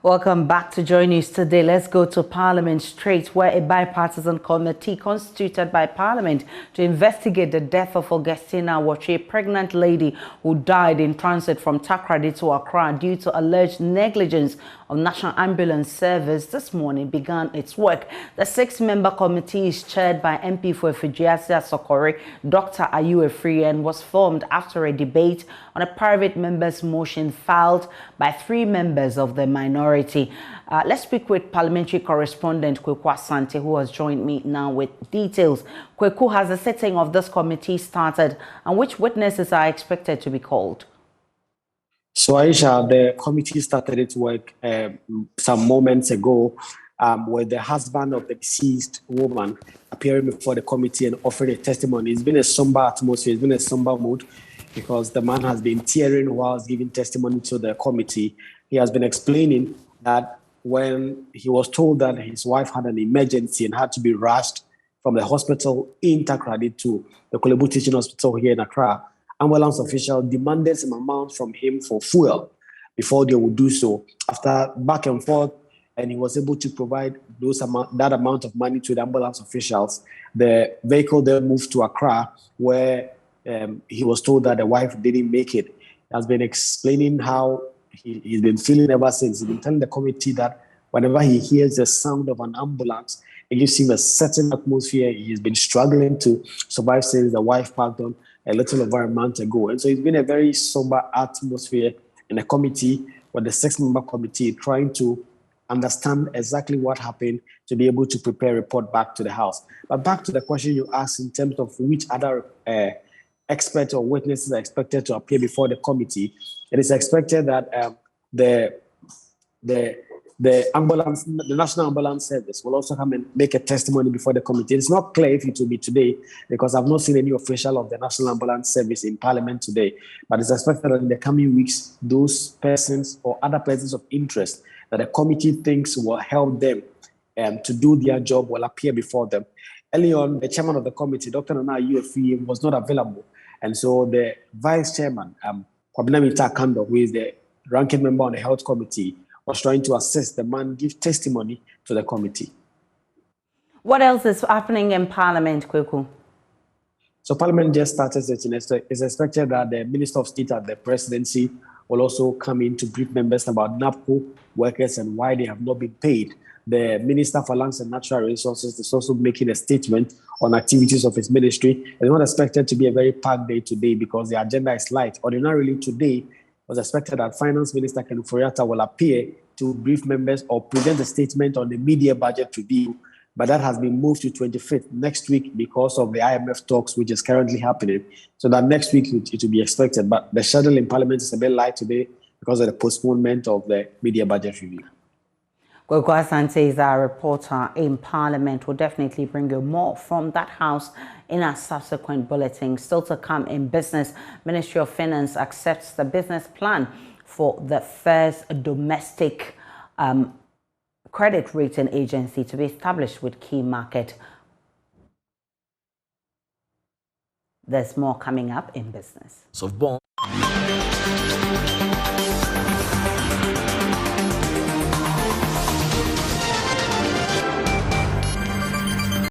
Welcome back to Joy News today. Let's go to Parliament straight, where a bipartisan committee constituted by Parliament to investigate the death of Augustina Wache, a pregnant lady who died in transit from Takoradi to Accra due to alleged negligence of National Ambulance Service, this morning began its work. The 6-member committee is chaired by MP for Efijiasia Sokore, Dr. Ayu Efri, and was formed after a debate on a private member's motion filed by 3 members of the minority. Let's speak with parliamentary correspondent Kweku Asante, who has joined me now with details. Kweku, has the sitting of this committee started, and which witnesses are expected to be called? So, Aisha, the committee started its work some moments ago with the husband of the deceased woman appearing before the committee and offering a testimony. It's been a somber atmosphere, it's been a somber mood, because the man has been tearing whilst giving testimony to the committee. He has been explaining that when he was told that his wife had an emergency and had to be rushed from the hospital in Takoradi to the Kolebu Teaching Hospital here in Accra, ambulance officials demanded some amount from him for fuel before they would do so. After back and forth, and he was able to provide that amount of money to the ambulance officials, the vehicle then moved to Accra, where he was told that the wife didn't make it. He has been explaining how he's been feeling ever since. He's been telling the committee that whenever he hears the sound of an ambulance, it gives him a certain atmosphere. He's been struggling to survive since the wife passed on a little over a month ago. And so it's been a very somber atmosphere in the committee, with the 6-member committee trying to understand exactly what happened to be able to prepare a report back to the House. But back to the question you asked in terms of which other experts or witnesses are expected to appear before the committee, it is expected that the National Ambulance Service will also come and make a testimony before the committee. It's not clear if it will be today, because I've not seen any official of the National Ambulance Service in Parliament today. But it's expected that in the coming weeks, those persons or other persons of interest that the committee thinks will help them to do their job will appear before them. Early on, the chairman of the committee, Dr. Ayu Efri, was not available. And so the vice chairman, Kwabena Kando, who is the ranking member on the health committee, was trying to assist the man give testimony to the committee. What else is happening in Parliament, Kweku? So Parliament just started sitting. It's expected that the Minister of State at the presidency will also come in to brief members about NAPCO workers and why they have not been paid. The Minister for Lands and Natural Resources is also making a statement on activities of his ministry. It's not expected to be a very packed day today because the agenda is light. Ordinarily today, it was expected that Finance Minister Ken Furiata will appear to brief members or present a statement on the media budget review, but that has been moved to 25th next week because of the IMF talks, which is currently happening. So that next week it will be expected, but the schedule in Parliament is a bit light today because of the postponement of the media budget review. Kweku Asante is our reporter in Parliament. We'll definitely bring you more from that house in our subsequent bulletin. Still to come in business, Ministry of Finance accepts the business plan for the first domestic credit rating agency to be established with Key Market. There's more coming up in business.